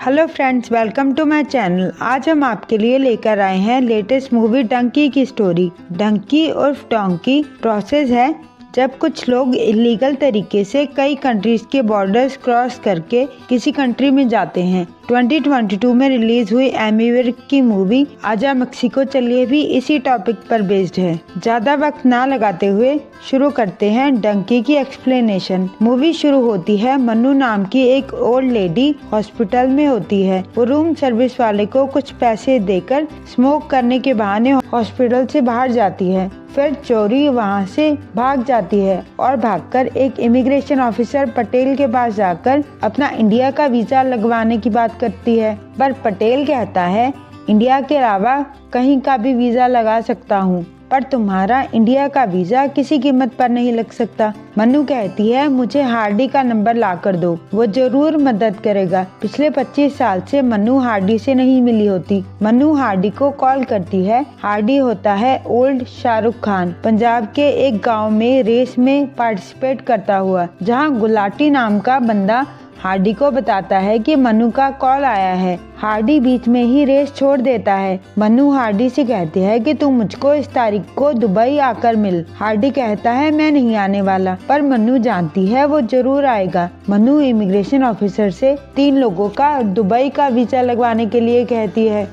Hello friends, welcome to my channel. आज हम आपके लिए लेकर आए हैं लेटेस्ट मूवी डंकी की स्टोरी। डंकी उर्फ डोंकी प्रोसेस है जब कुछ लोग इलीगल तरीके से कई कंट्रीज के बॉर्डर्स क्रॉस करके किसी कंट्री में जाते हैं। 2022 में रिलीज हुई एमी विर्क की मूवी आजा मेक्सिको चलिए भी इसी टॉपिक पर बेस्ड है। ज्यादा वक्त ना लगाते हुए शुरू करते हैं डंकी की एक्सप्लेनेशन। मूवी शुरू होती है मन्नू नाम की एक ओल्ड लेडी हॉस्पिटल में होती है। वो रूम सर्विस वाले को कुछ पैसे देकर स्मोक करने के बहाने हॉस्पिटल से बाहर जाती है, फिर चोरी वहाँ से भाग जाती है और भागकर एक इमिग्रेशन ऑफिसर पटेल के पास जाकर अपना इंडिया का वीजा लगवाने की बात करती है। पर पटेल कहता है इंडिया के अलावा कहीं का भी वीजा लगा सकता हूँ, पर तुम्हारा इंडिया का वीजा किसी कीमत पर नहीं लग सकता। मन्नू कहती है मुझे हार्डी का नंबर ला कर दो, वो जरूर मदद करेगा। पिछले 25 साल से मन्नू हार्डी से नहीं मिली होती। मन्नू हार्डी को कॉल करती है। हार्डी होता है ओल्ड शाहरुख खान, पंजाब के एक गांव में रेस में पार्टिसिपेट करता हुआ, जहां गुलाटी नाम का बंदा हार्डी को बताता है कि मन्नू का कॉल आया है। हार्डी बीच में ही रेस छोड़ देता है। मन्नू हार्डी से कहती है कि तुम मुझको इस तारीख को दुबई आकर मिल। हार्डी कहता है मैं नहीं आने वाला, पर मन्नू जानती है वो जरूर आएगा। मन्नू इमिग्रेशन ऑफिसर से 3 लोगों का दुबई का वीजा लगवाने के लिए कहती है,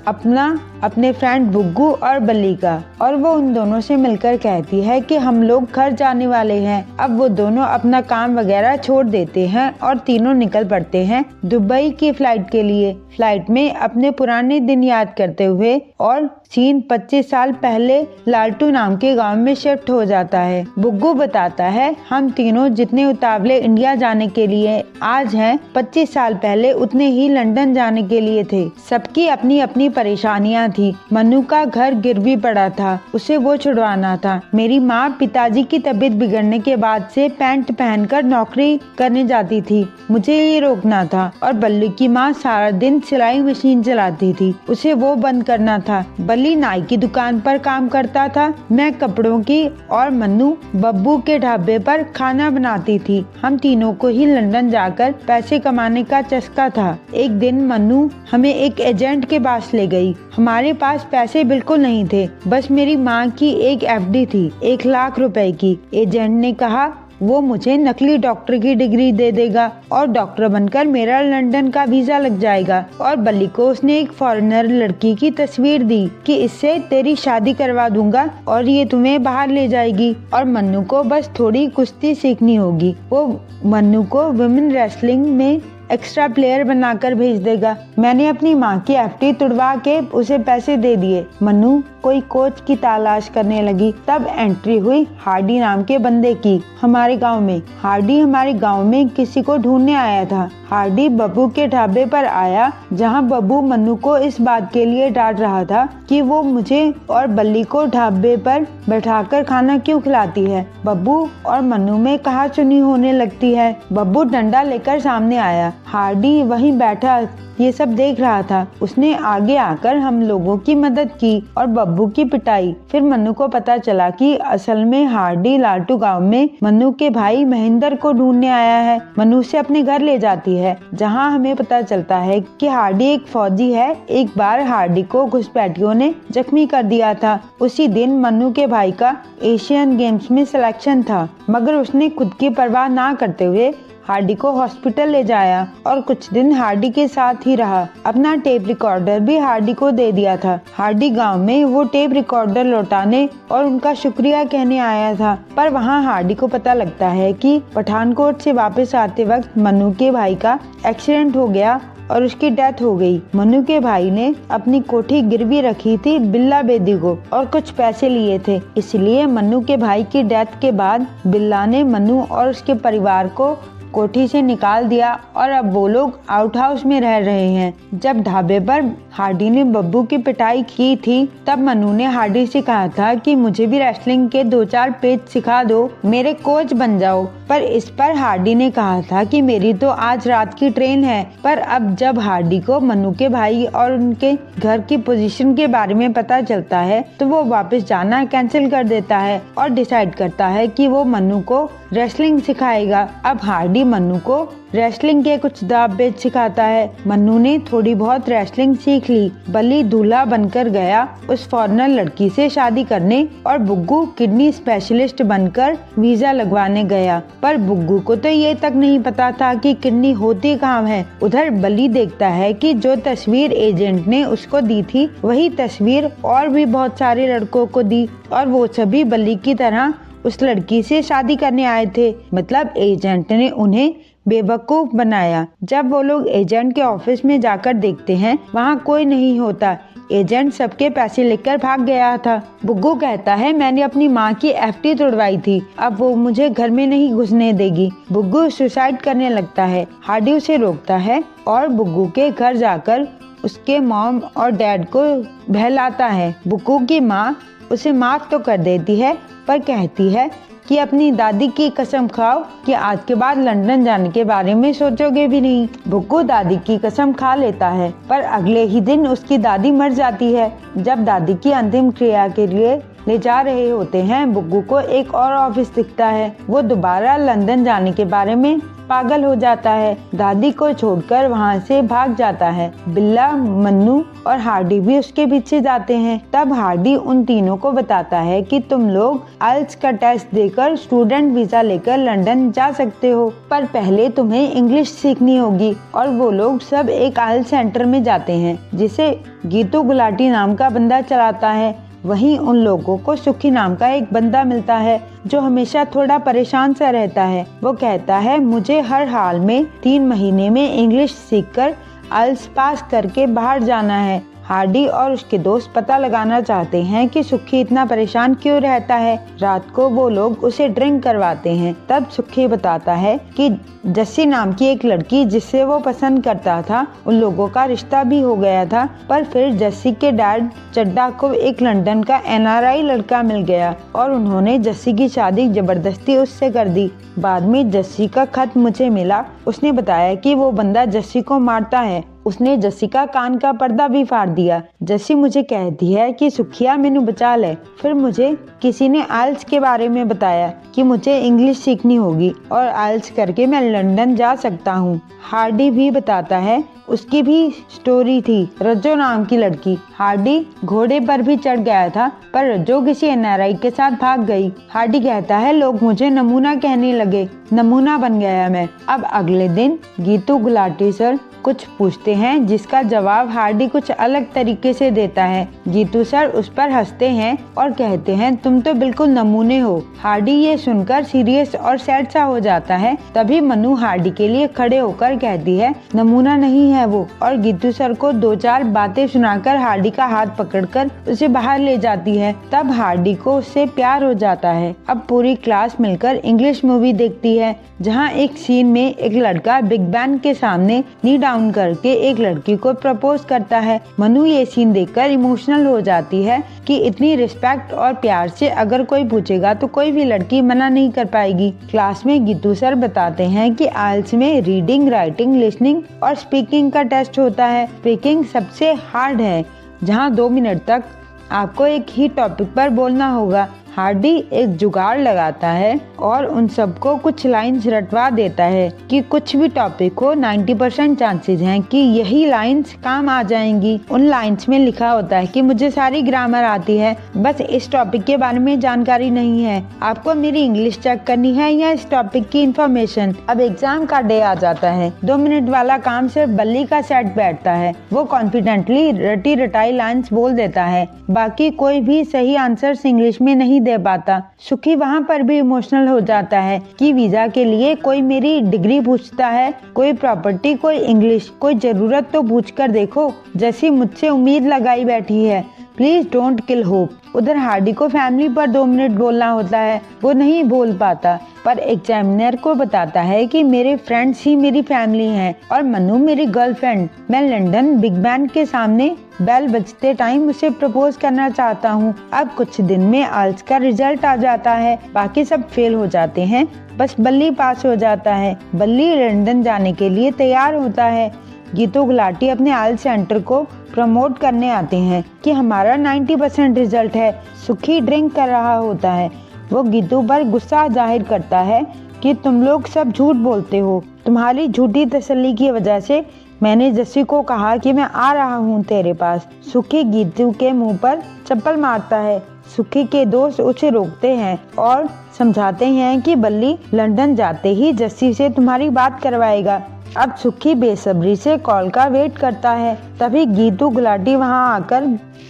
अपने फ्रेंड बुग्गू और बल्ली का, और वो उन दोनों से मिलकर कहती है कि हम लोग घर जाने वाले हैं। अब वो दोनों अपना काम वगैरह छोड़ देते हैं और तीनों निकल पड़ते हैं दुबई की फ्लाइट के लिए। फ्लाइट में अपने पुराने दिन याद करते हुए और सीन 25 साल पहले लालटू नाम के गांव में शिफ्ट हो जाता है। बुग्गू बताता है हम तीनों जितने उतावले इंडिया जाने के लिए आज हैं, 25 साल पहले उतने ही लंदन जाने के लिए थे। सबकी अपनी अपनी परेशानियां थी। मन्नू का घर गिरवी पड़ा था, उसे वो छुड़वाना था। मेरी माँ पिताजी की तबीयत बिगड़ने के बाद से पैंट पहनकर नौकरी करने जाती थी, मुझे ये रोकना था। और बल्ली की माँ सारा दिन सिलाई मशीन चलाती थी, उसे वो बंद करना था। बल्ली नाई की दुकान पर काम करता था, मैं कपड़ों की, और मन्नू बब्बू के ढाबे पर खाना बनाती थी। हम तीनों को ही लंदन जाकर पैसे कमाने का चस्का था। एक दिन मन्नू हमें एक एजेंट के पास ले गई। हमारे पास पैसे बिल्कुल नहीं थे, बस मेरी माँ की एक एफडी थी 1 लाख रुपए की। एजेंट ने कहा वो मुझे नकली डॉक्टर की डिग्री दे देगा और डॉक्टर बनकर मेरा लंदन का वीजा लग जाएगा। और बल्ली को उसने एक फॉरेनर लड़की की तस्वीर दी कि इससे तेरी शादी करवा दूंगा और ये तुम्हें बाहर ले जाएगी और मन्नू को बस थोड़ी कुश्ती सीखनी होगी। वो मन्नू को वुमेन रेसलिंग में एक्स्ट्रा प्लेयर बनाकर भेज देगा। मैंने अपनी माँ की एफडी तुड़वा के उसे पैसे दे दिए। मन्नू कोई कोच की तलाश करने लगी। तब एंट्री हुई हार्डी नाम के बंदे की हमारे गांव में। हार्डी हमारे गांव में किसी को ढूंढने आया था। हार्डी बब्बू के ढाबे पर आया, जहां बब्बू मन्नू को इस बात के लिए डांट रहा था कि वो मुझे और बल्ली को ढाबे पर बैठाकर खाना क्यों खिलाती है। बब्बू और मन्नू में कहासुनी होने लगती है। बब्बू डंडा लेकर सामने आया। हार्डी वहीं बैठा ये सब देख रहा था। उसने आगे आकर हम लोगों की मदद की और बब्बू की पिटाई। फिर मन्नू को पता चला कि असल में हार्डी लालटू गांव में मन्नू के भाई महेंद्र को ढूंढने आया है। मन्नू से अपने घर ले जाती है, जहां हमें पता चलता है कि हार्डी एक फौजी है। एक बार हार्डी को घुसपैठियों ने जख्मी कर दिया था। उसी दिन मन्नू के भाई का एशियन गेम्स में सिलेक्शन था, मगर उसने खुद की परवाह ना करते हुए हार्डी को हॉस्पिटल ले जाया और कुछ दिन हार्डी के साथ ही रहा। अपना टेप रिकॉर्डर भी हार्डी को दे दिया था। हार्डी गांव में वो टेप रिकॉर्डर लौटाने और उनका शुक्रिया कहने आया था, पर वहां हार्डी को पता लगता है कि पठानकोट से वापस आते वक्त मन्नू के भाई का एक्सीडेंट हो गया और उसकी डेथ हो गई। मन्नू के भाई ने अपनी कोठी गिरवी रखी थी बिल्ला बेदी को और कुछ पैसे लिए थे, इसलिए मन्नू के भाई की डेथ के बाद बिल्ला ने मन्नू और उसके परिवार को कोठी से निकाल दिया और अब वो लोग आउट हाउस में रह रहे हैं। जब ढाबे पर हार्डी ने बब्बू की पिटाई की थी, तब मन्नू ने हार्डी से कहा था कि मुझे भी रेसलिंग के 2-4 पेज सिखा दो, मेरे कोच बन जाओ। पर इस पर हार्डी ने कहा था कि मेरी तो आज रात की ट्रेन है। पर अब जब हार्डी को मन्नू के भाई और उनके घर की पोजीशन के बारे में पता चलता है, तो वो वापस जाना कैंसिल कर देता है और डिसाइड करता है कि वो मन्नू को रेसलिंग सिखाएगा। अब हार्डी मन्नू को रेसलिंग के कुछ दाव पेच सिखाता है। मन्नू ने थोड़ी बहुत रेसलिंग सीख ली। बल्ली दूल्हा बनकर गया उस फॉरेनर लड़की से शादी करने और बुग्गू किडनी स्पेशलिस्ट बनकर वीजा लगवाने गया। पर बुग्गू को तो ये तक नहीं पता था कि किडनी होती कहाँ है। उधर बल्ली देखता है कि जो तस्वीर एजेंट ने उसको दी थी वही तस्वीर और भी बहुत सारे लड़कों को दी और वो सभी बल्ली की तरह उस लड़की से शादी करने आए थे। मतलब एजेंट ने उन्हें बेवकूफ बनाया। जब वो लोग एजेंट के ऑफिस में जाकर देखते हैं वहाँ कोई नहीं होता। एजेंट सबके पैसे लेकर भाग गया था। बुग्गू कहता है मैंने अपनी माँ की एफडी तोड़वाई थी, अब वो मुझे घर में नहीं घुसने देगी। बुग्गू सुसाइड करने लगता है। हार्डी उसे रोकता है और बुग्गू के घर जाकर उसके मॉम और डैड को बहलाता है। बुग्गू की माँ उसे माफ तो कर देती है पर कहती है कि अपनी दादी की कसम खाओ कि आज के बाद लंदन जाने के बारे में सोचोगे भी नहीं। बुग्गू दादी की कसम खा लेता है पर अगले ही दिन उसकी दादी मर जाती है। जब दादी की अंतिम क्रिया के लिए ले जा रहे होते हैं बुग्गू को एक और ऑफिस दिखता है। वो दोबारा लंदन जाने के बारे में पागल हो जाता है। दादी को छोड़कर वहाँ से भाग जाता है। बिल्ला, मन्नू और हार्डी भी उसके पीछे जाते हैं। तब हार्डी उन तीनों को बताता है कि तुम लोग आइल्स का टेस्ट देकर स्टूडेंट वीजा लेकर लंदन जा सकते हो, पर पहले तुम्हें इंग्लिश सीखनी होगी। और वो लोग सब एक आइल्स सेंटर में जाते हैं जिसे गीतू गुलाटी नाम का बंदा चलाता है। वहीं उन लोगों को सुखी नाम का एक बंदा मिलता है जो हमेशा थोड़ा परेशान सा रहता है। वो कहता है मुझे हर हाल में 3 महीने में इंग्लिश सीखकर आइल्स पास करके बाहर जाना है। हार्डी और उसके दोस्त पता लगाना चाहते हैं कि सुखी इतना परेशान क्यों रहता है। रात को वो लोग उसे ड्रिंक करवाते हैं। तब सुखी बताता है कि जस्सी नाम की एक लड़की जिससे वो पसंद करता था उन लोगों का रिश्ता भी हो गया था, पर फिर जस्सी के डैड चड्डा को एक लंदन का NRI लड़का मिल गया और उन्होंने जस्सी की शादी जबरदस्ती उससे कर दी। बाद में जस्सी का खत मुझे मिला। उसने बताया कि वो बंदा जस्सी को मारता है। उसने जस्सी का कान का पर्दा भी फाड़ दिया। जस्सी मुझे कहती है कि सुखिया मैनू बचा ले। फिर मुझे किसी ने आइल्स के बारे में बताया कि मुझे इंग्लिश सीखनी होगी और आइल्स करके मैं लंदन जा सकता हूँ। हार्डी भी बताता है उसकी भी स्टोरी थी। रज्जो नाम की लड़की। हार्डी घोड़े पर भी चढ़ गया था पर रज्जो किसी NRI के साथ भाग गई। हार्डी कहता है लोग मुझे नमूना कहने लगे, नमूना बन गया मैं। अब अगले दिन गीतू गुलाटी सर कुछ पूछते हैं जिसका जवाब हार्डी कुछ अलग तरीके से देता है। गीतू सर उस पर हंसते हैं और कहते हैं तुम तो बिल्कुल नमूने हो। हार्डी ये सुनकर सीरियस और सैड सा हो जाता है। तभी मनु हार्डी के लिए खड़े होकर कहती है नमूना नहीं है वो, और गीतू सर को 2-4 बातें सुनाकर हार्डी का हाथ पकड़कर उसे बाहर ले जाती है। तब हार्डी को उससे प्यार हो जाता है। अब पूरी क्लास मिलकर इंग्लिश मूवी देखती है जहाँ एक सीन में एक लड़का बिग बैन के सामने नी डाउन करके एक लड़की को प्रपोज करता है। मनु ये सीन देखकर इमोशनल हो जाती है कि इतनी रिस्पेक्ट और प्यार से अगर कोई पूछेगा तो कोई भी लड़की मना नहीं कर पाएगी। क्लास में गीतू सर बताते हैं कि आइल्स में रीडिंग, राइटिंग, लिसनिंग और स्पीकिंग का टेस्ट होता है। स्पीकिंग सबसे हार्ड है जहाँ 2 मिनट तक आपको एक ही टॉपिक पर बोलना होगा। हार्डी एक जुगाड़ लगाता है और उन सबको कुछ लाइंस रटवा देता है कि कुछ भी टॉपिक हो 90% चांसेस हैं कि यही लाइंस काम आ जाएंगी। उन लाइंस में लिखा होता है कि मुझे सारी ग्रामर आती है, बस इस टॉपिक के बारे में जानकारी नहीं है। आपको मेरी इंग्लिश चेक करनी है या इस टॉपिक की इंफॉर्मेशन। अब एग्जाम का डे आ जाता है। 2 मिनट वाला काम सिर्फ बल्ली का सेट बैठता है। वो कॉन्फिडेंटली रटी रटाई लाइंस बोल देता है, बाकी कोई भी सही आंसर इंग्लिश में नहीं दे पाता। सुखी वहाँ पर भी इमोशनल हो जाता है कि वीजा के लिए कोई मेरी डिग्री पूछता है, कोई प्रॉपर्टी, कोई इंग्लिश, कोई जरूरत तो पूछ कर देखो। जैसी मुझसे उम्मीद लगाई बैठी है, प्लीज डोंट किल होप। उधर हार्डी को फैमिली पर 2 मिनट बोलना होता है, वो नहीं बोल पाता पर एग्जामिनर को बताता है कि मेरे फ्रेंड्स ही मेरी फैमिली हैं और मनु मेरी गर्लफ्रेंड। मैं लंदन बिग बैन के सामने बेल बजते टाइम उसे प्रपोज करना चाहता हूँ। अब कुछ दिन में आइल्स का रिजल्ट आ जाता है। बाकी सब फेल हो जाते हैं, बस बल्ली पास हो जाता है। बल्ली लंदन जाने के लिए तैयार होता है। गीतू गुलाटी अपने आइल्स सेंटर को प्रमोट करने आते हैं कि हमारा 90% रिजल्ट है। सुखी ड्रिंक कर रहा होता है। वो गीतू पर गुस्सा जाहिर करता है कि तुम लोग सब झूठ बोलते हो। तुम्हारी झूठी तसल्ली की वजह से मैंने जस्सी को कहा कि मैं आ रहा हूँ तेरे पास। सुखी गीतू के मुंह पर चप्पल मारता है। सुखी के दोस्त उसे रोकते हैं और समझाते हैं कि बल्ली लंदन जाते ही जस्सी से तुम्हारी बात करवाएगा। अब सुखी बेसब्री से कॉल का वेट करता है। तभी गीतू गुलाटी वहां आकर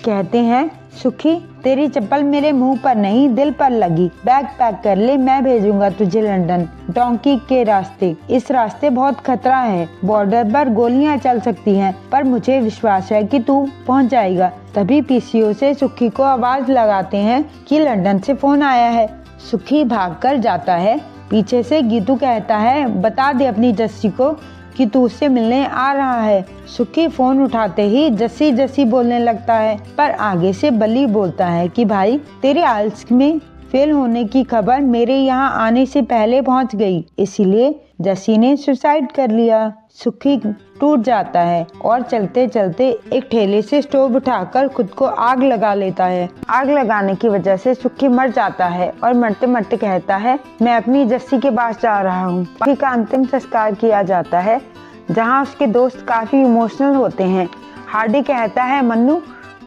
कहते हैं, सुखी तेरी चप्पल मेरे मुंह पर नहीं दिल पर लगी। बैग पैक कर ले, मैं भेजूंगा तुझे लंदन डोंकी के रास्ते। इस रास्ते बहुत खतरा है, बॉर्डर पर गोलियां चल सकती हैं, पर मुझे विश्वास है कि तू पहुंच जाएगा। तभी पीसीओ से सुखी को आवाज लगाते हैं कि लंदन से फोन आया है। सुखी भागकर जाता है। पीछे से गीतू कहता है, बता दे अपनी जस्सी को कि तू उससे मिलने आ रहा है। सुखी फोन उठाते ही जस्सी जस्सी बोलने लगता है, पर आगे से बल्ली बोलता है कि भाई तेरे आइल्स में फेल होने की खबर मेरे यहाँ आने से पहले पहुँच गई, इसीलिए जस्सी ने सुसाइड कर लिया। सुखी टूट जाता है और चलते चलते एक ठेले से स्टोव उठाकर खुद को आग लगा लेता है। आग लगाने की वजह से सुखी मर जाता है और मरते मरते कहता है, मैं अपनी जस्सी के पास जा रहा हूँ। सुखी का अंतिम संस्कार किया जाता है, जहाँ उसके दोस्त काफी इमोशनल होते हैं। हार्डी कहता है, मन्नू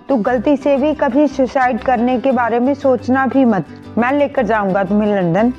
तू गलती से भी कभी सुसाइड करने के बारे में सोचना भी मत, मैं लेकर जाऊंगा तुम्हें लंदन,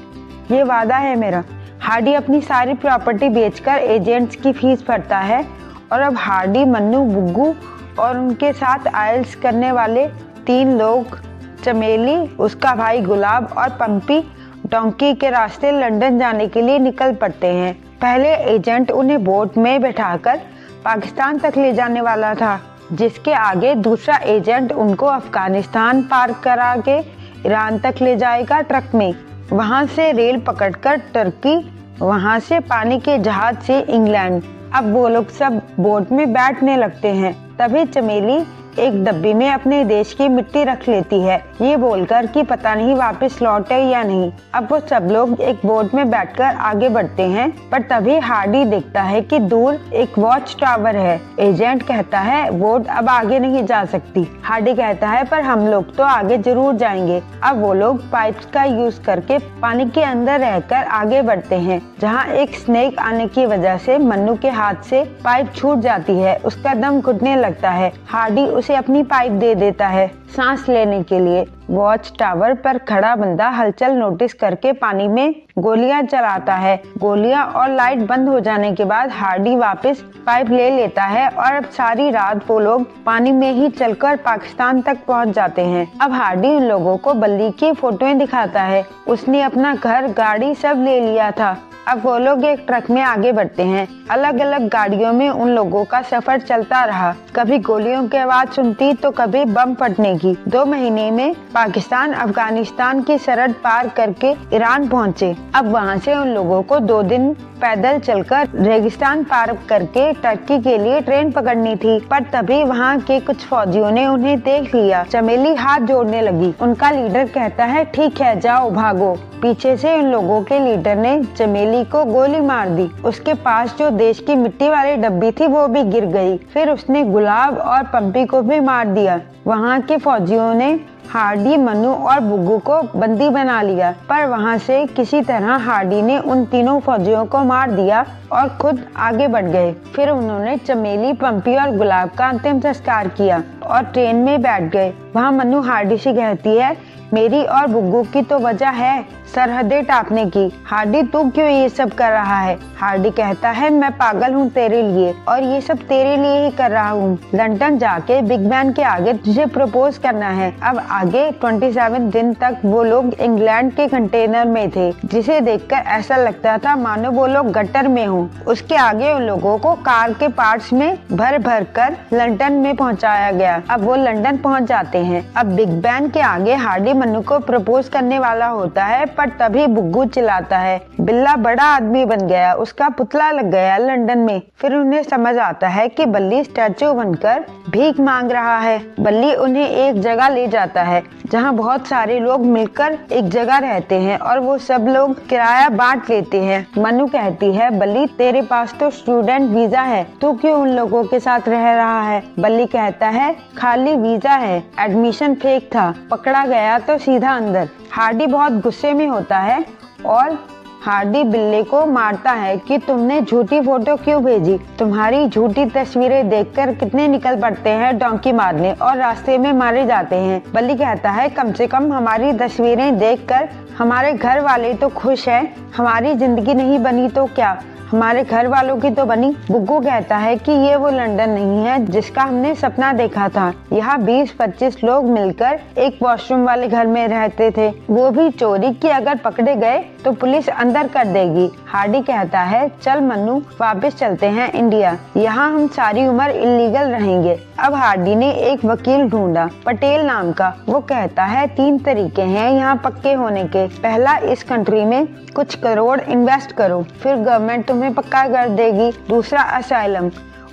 ये वादा है मेरा। हार्डी अपनी सारी प्रॉपर्टी बेचकर एजेंट्स की फीस भरता है और अब हार्डी, मन्नू, बुग्गू और उनके साथ आइल्स करने वाले 3 लोग, चमेली, उसका भाई गुलाब और पंपी, डोंकी के रास्ते लंदन जाने के लिए निकल पड़ते हैं। पहले एजेंट उन्हें बोट में बैठाकर पाकिस्तान तक ले जाने वाला था, जिसके आगे दूसरा एजेंट उनको अफगानिस्तान पार करा के ईरान तक ले जाएगा ट्रक में। वहां से रेल पकड़कर टर्की, वहां से पानी के जहाज से इंग्लैंड। अब वो लोग सब बोट में बैठने लगते हैं। तभी चमेली एक डब्बी में अपने देश की मिट्टी रख लेती है, ये बोलकर कि पता नहीं वापस लौटे या नहीं। अब वो सब लोग एक बोट में बैठकर आगे बढ़ते हैं, पर तभी हार्डी देखता है कि दूर एक वॉच टावर है। एजेंट कहता है, बोट अब आगे नहीं जा सकती। हार्डी कहता है, पर हम लोग तो आगे जरूर जाएंगे। अब वो लोग पाइप्स का यूज करके पानी के अंदर रहकर आगे बढ़ते हैं, जहाँ एक स्नेक आने की वजह से मन्नू के हाथ से पाइप छूट जाती है। उसका दम घुटने लगता है। हार्डी उसे अपनी पाइप दे देता है सांस लेने के लिए। वॉच टावर पर खड़ा बंदा हलचल नोटिस करके पानी में गोलियां चलाता है। गोलियां और लाइट बंद हो जाने के बाद हार्डी वापस पाइप ले लेता है और अब सारी रात वो लोग पानी में ही चलकर पाकिस्तान तक पहुंच जाते हैं। अब हार्डी उन लोगों को बल्ली की फोटोएं दिखाता है। उसने अपना घर, गाड़ी सब ले लिया था। अब वो लोग एक ट्रक में आगे बढ़ते हैं। अलग अलग गाड़ियों में उन लोगों का सफर चलता रहा। कभी गोलियों की आवाज सुनती तो कभी बम फटने की। 2 महीने में पाकिस्तान अफगानिस्तान की सरहद पार करके ईरान पहुंचे। अब वहां से उन लोगों को 2 दिन पैदल चलकर रेगिस्तान पार करके टर्की के लिए ट्रेन पकड़नी थी, पर तभी वहां के कुछ फौजियों ने उन्हें देख लिया। चमेली हाथ जोड़ने लगी। उनका लीडर कहता है, ठीक है जाओ भागो। पीछे से उन लोगों के लीडर ने चमेली को गोली मार दी। उसके पास जो देश की मिट्टी वाली डब्बी थी वो भी गिर गई। फिर उसने गुलाब और पंपी को भी मार दिया। वहाँ के फौजियों ने हार्डी, मन्नू और बुग्गू को बंदी बना लिया, पर वहाँ से किसी तरह हार्डी ने उन तीनों फौजियों को मार दिया और खुद आगे बढ़ गए। फिर उन्होंने चमेली, पंपी और गुलाब का अंतिम संस्कार किया और ट्रेन में बैठ गए। वहाँ मन्नू हार्डी से कहती है, मेरी और बुग्गू की तो वजह है सरहदें टापने की। हार्डी तू क्यों ये सब कर रहा है? हार्डी कहता है, मैं पागल हूँ तेरे लिए और ये सब तेरे लिए ही कर रहा हूँ। लंदन जाके बिग बैन के आगे तुझे प्रपोज करना है। अब आगे 27 दिन तक वो लोग इंग्लैंड के कंटेनर में थे, जिसे देखकर ऐसा लगता था मानो वो लोग गटर में हो। उसके आगे उन लोगों को कार के पार्ट्स में भर भर कर लंदन में पहुँचाया गया। अब वो लंदन पहुँच जाते हैं। अब बिग बैन के आगे हार्डी मन्नू को प्रपोज करने वाला होता है, पर तभी बुग्गू चिल्लाता है, बिल्ला बड़ा आदमी बन गया, उसका पुतला लग गया लंदन में। फिर उन्हें समझ आता है कि बल्ली स्टैचू बनकर भीख मांग रहा है। बल्ली उन्हें एक जगह ले जाता है जहां बहुत सारे लोग मिलकर एक जगह रहते हैं और वो सब लोग किराया बांट लेते हैं। मन्नू कहती है, बल्ली तेरे पास तो स्टूडेंट वीजा है, तू क्यों उन लोगों के साथ रह रहा है? बल्ली कहता है, खाली वीजा है, एडमिशन फेक था, पकड़ा गया तो सीधा अंदर। हार्डी बहुत गुस्से में होता है और हार्डी बिल्ली को मारता है कि तुमने झूठी फोटो क्यों भेजी, तुम्हारी झूठी तस्वीरें देखकर कितने निकल पड़ते हैं डोंकी मारने और रास्ते में मारे जाते हैं। बल्ली कहता है कम से कम हमारी तस्वीरें देखकर हमारे घर वाले तो खुश हैं, हमारी जिंदगी नहीं बनी तो क्या, हमारे घर वालों की तो बनी। बुग्गू कहता है कि ये वो लंदन नहीं है जिसका हमने सपना देखा था। यहाँ 20-25 लोग मिलकर एक वॉशरूम वाले घर में रहते थे, वो भी चोरी की। अगर पकड़े गए तो पुलिस अंदर कर देगी। हार्डी कहता है चल मन्नू वापस चलते हैं इंडिया, यहाँ हम सारी उम्र इलीगल रहेंगे। अब हार्डी ने एक वकील ढूंढा, पटेल नाम का। वो कहता है 3 तरीके हैं यहाँ पक्के होने के। पहला, इस कंट्री में कुछ करोड़ इन्वेस्ट करो, फिर गवर्नमेंट तुम्हें पक्का कर देगी। दूसरा, असाइलम,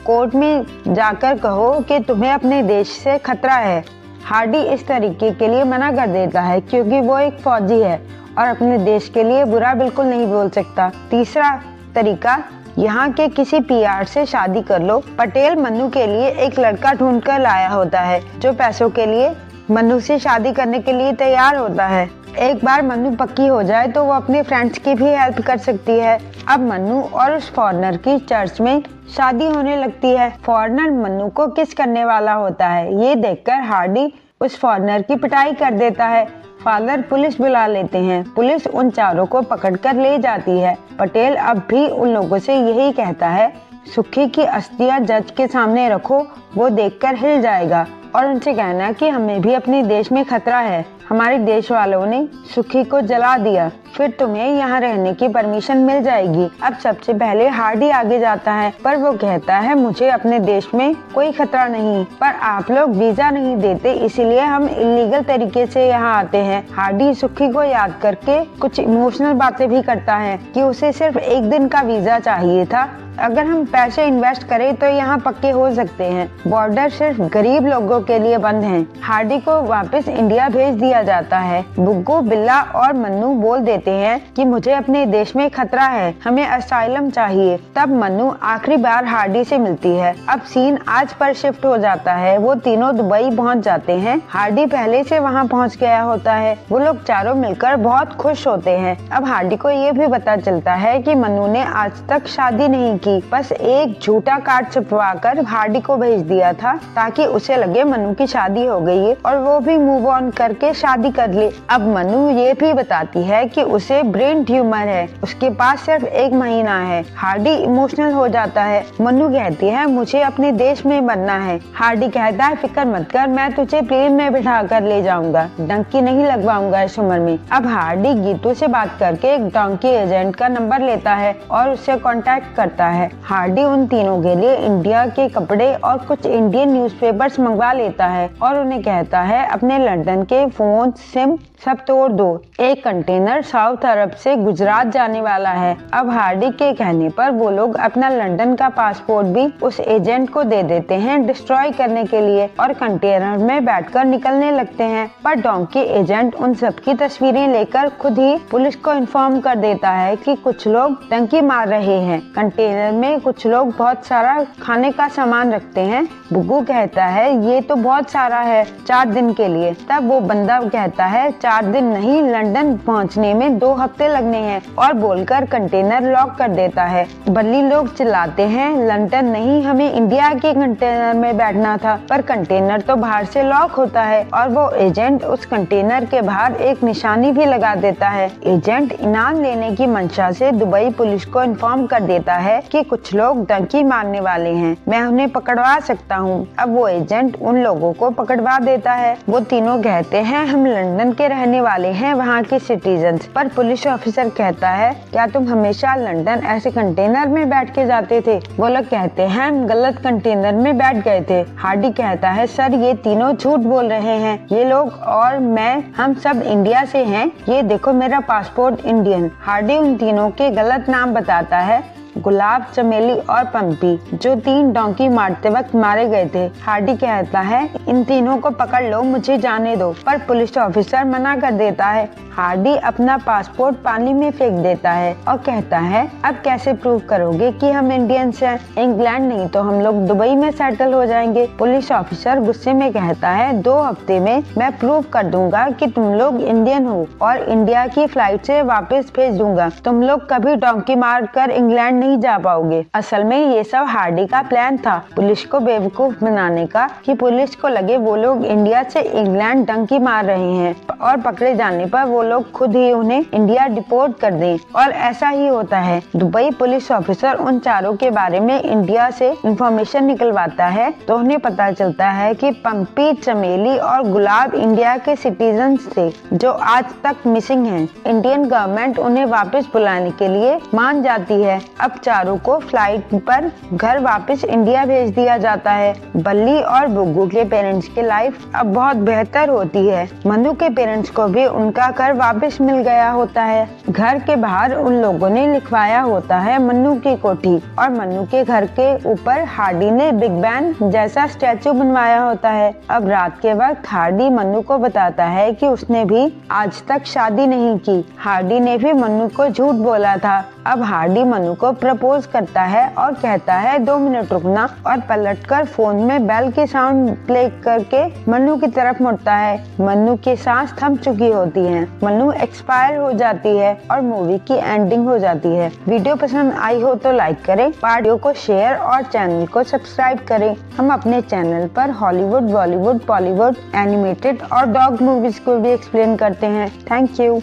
कोर्ट में जाकर कहो कि तुम्हें अपने देश से खतरा है। हार्डी इस तरीके के लिए मना कर देता है क्योंकि वो एक फौजी है और अपने देश के लिए बुरा बिल्कुल नहीं बोल सकता। तीसरा तरीका, यहाँ के किसी पीआर से शादी कर लो। पटेल मन्नू के लिए एक लड़का ढूंढ कर लाया होता है जो पैसों के लिए मन्नू से शादी करने के लिए तैयार होता है। एक बार मन्नू पक्की हो जाए तो वो अपने फ्रेंड्स की भी हेल्प कर सकती है। अब मन्नू और उस फॉरेनर की चर्च में शादी होने लगती है। फॉरेनर मन्नू को किस करने वाला होता है, ये देखकर हार्डी उस फॉरेनर की पिटाई कर देता है। फादर पुलिस बुला लेते हैं। पुलिस उन चारों को पकड़कर ले जाती है। पटेल अब भी उन लोगों से यही कहता है, सुखी की अस्थियां जज के सामने रखो, वो देखकर हिल जाएगा और उनसे कहना कि हमें भी अपने देश में खतरा है, हमारे देश वालों ने सुखी को जला दिया, फिर तुम्हें यहाँ रहने की परमिशन मिल जाएगी। अब सबसे पहले हार्डी आगे जाता है, पर वो कहता है मुझे अपने देश में कोई खतरा नहीं, पर आप लोग वीजा नहीं देते इसीलिए हम इलीगल तरीके से यहाँ आते हैं। हार्डी सुखी को याद करके कुछ इमोशनल बातें भी करता है कि उसे सिर्फ 1 दिन का वीजा चाहिए था, अगर हम पैसे इन्वेस्ट करें तो यहाँ पक्के हो सकते हैं। बॉर्डर सिर्फ गरीब लोगों के लिए बंद हैं। हार्डी को वापस इंडिया भेज दिया जाता है। बुग्गू, बिल्ला और मन्नू बोल देते हैं कि मुझे अपने देश में खतरा है, हमें असाइलम चाहिए। तब मन्नू आखिरी बार हार्डी से मिलती है। अब सीन आज पर शिफ्ट हो जाता है। वो तीनों दुबई पहुँच जाते हैं। हार्डी पहले से वहाँ पहुँच गया होता है। वो लोग चारों मिलकर बहुत खुश होते हैं। अब हार्डी को ये भी पता चलता है कि मन्नू ने आज तक शादी नहीं की, बस एक झूठा कार्ड छपवाकर हार्डी को भेज दिया था ताकि उसे लगे मन्नू की शादी हो गई है और वो भी मूव ऑन करके शादी कर ले। अब मन्नू ये भी बताती है कि उसे ब्रेन ट्यूमर है, उसके पास सिर्फ 1 महीना है। हार्डी इमोशनल हो जाता है। मन्नू कहती है मुझे अपने देश में बनना है। हार्डी कहता है फिक्र मत कर, मैं तुझे प्लेन में बिठा कर ले जाऊंगा, डंकी नहीं लगवाऊंगा इस उम्र में। अब हार्डी गीतू से बात करके एक डंकी एजेंट का नंबर लेता है और उससे कॉन्टेक्ट करता है। हार्डी उन तीनों के लिए इंडिया के कपड़े और कुछ इंडियन न्यूज़पेपर्स मंगवा लेता है और उन्हें कहता है अपने लंदन के फोन, सिम सब तोड़ दो, एक कंटेनर साउथ अरब से गुजरात जाने वाला है। अब हार्डी के कहने पर वो लोग अपना लंदन का पासपोर्ट भी उस एजेंट को दे देते हैं डिस्ट्रॉय करने के लिए और कंटेनर में बैठकर निकलने लगते हैं। पर डोंकी एजेंट उन सब की तस्वीरें लेकर खुद ही पुलिस को इन्फॉर्म कर देता है कि कुछ लोग डंकी मार रहे हैं। कंटेनर में कुछ लोग बहुत सारा खाने का सामान रखते हैं। बुग्गू कहता है ये तो बहुत सारा है 4 दिन के लिए। तब वो बंदा कहता है 4 दिन नहीं, लंदन पहुंचने में 2 हफ्ते लगने हैं और बोलकर कंटेनर लॉक कर देता है। बल्ली लोग चिल्लाते हैं लंदन नहीं, हमें इंडिया के कंटेनर में बैठना था, पर कंटेनर तो बाहर से लॉक होता है। और वो एजेंट उस कंटेनर के बाहर एक निशानी भी लगा देता है। एजेंट इनाम लेने की मंशा से दुबई पुलिस को इन्फॉर्म कर देता है कि कुछ लोग डंकी मारने वाले हैं, मैं उन्हें पकड़वा सकता हूँ। अब वो एजेंट उन लोगों को पकड़वा देता है। वो तीनों कहते हैं हम लंदन के रहने वाले हैं, वहाँ के सिटीजन्स। पर पुलिस ऑफिसर कहता है क्या तुम हमेशा लंदन ऐसे कंटेनर में बैठ के जाते थे? वो लोग कहते हैं हम गलत कंटेनर में बैठ गए थे। हार्डी कहता है सर ये तीनों झूठ बोल रहे हैं, ये लोग और मैं हम सब इंडिया से हैं, ये देखो मेरा पासपोर्ट इंडियन। हार्डी उन तीनों के गलत नाम बताता है। गुलाब, चमेली और पंपी, जो 3 डोंकी मारते वक्त मारे गए थे। हार्डी कहता है, इन तीनों को पकड़ लो, मुझे जाने दो, पर पुलिस ऑफिसर मना कर देता है। हार्डी अपना पासपोर्ट पानी में फेंक देता है और कहता है, अब कैसे प्रूव करोगे कि हम इंडियंस हैं? इंग्लैंड नहीं तो हम लोग दुबई में सेटल हो जाएंगे। पुलिस ऑफिसर गुस्से में कहता है, 2 हफ्ते में मैं प्रूव कर दूंगा कि तुम लोग इंडियन हो और इंडिया की फ्लाइट से वापस भेज दूंगा। तुम लोग कभी डोंकी मार कर इंग्लैंड नहीं जा पाओगे। असल में ये सब हार्डी का प्लान था, पुलिस को बेवकूफ बनाने का, कि पुलिस को लगे वो लोग इंडिया से इंग्लैंड डंकी मार रहे हैं और पकड़े जाने पर वो लोग खुद ही उन्हें इंडिया डिपोर्ट कर दें। और ऐसा ही होता है। दुबई पुलिस ऑफिसर उन चारों के बारे में इंडिया से इंफॉर्मेशन निकलवाता है तो उन्हें पता चलता है कि पंपी, चमेली और गुलाब इंडिया के सिटीजन्स थे जो आज तक मिसिंग हैं। इंडियन गवर्नमेंट उन्हें वापस बुलाने के लिए मान जाती है। अब चारों को फ्लाइट पर घर वापस इंडिया भेज दिया जाता है। बल्ली और बुग्गू के पेरेंट्स की लाइफ अब बहुत बेहतर होती है। मनु के पेरेंट्स को भी उनका घर वापस मिल गया होता है। घर के बाहर उन लोगों ने लिखवाया होता है मन्नू की कोठी, और मन्नू के घर के ऊपर हार्डी ने बिग बैन जैसा स्टैचू बनवाया होता है। अब रात के वक्त हार्डी मन्नू को बताता है कि उसने भी आज तक शादी नहीं की। हार्डी ने भी मन्नू को झूठ बोला था। अब हार्डी मन्नू को प्रपोज करता है और कहता है, 2 मिनट रुकना, और पलटकर फोन में बेल की साउंड प्ले करके मन्नू की तरफ मुड़ता है। मन्नू की सांस थम चुकी होती है। मन्नू एक्सपायर हो जाती है और मूवी की एंडिंग हो जाती है। वीडियो पसंद आई हो तो लाइक करें, वीडियो को शेयर और चैनल को सब्सक्राइब करें। हम अपने चैनल पर हॉलीवुड, बॉलीवुड, बॉलीवुड, एनिमेटेड और डॉग मूवीज को भी एक्सप्लेन करते हैं। Thank you.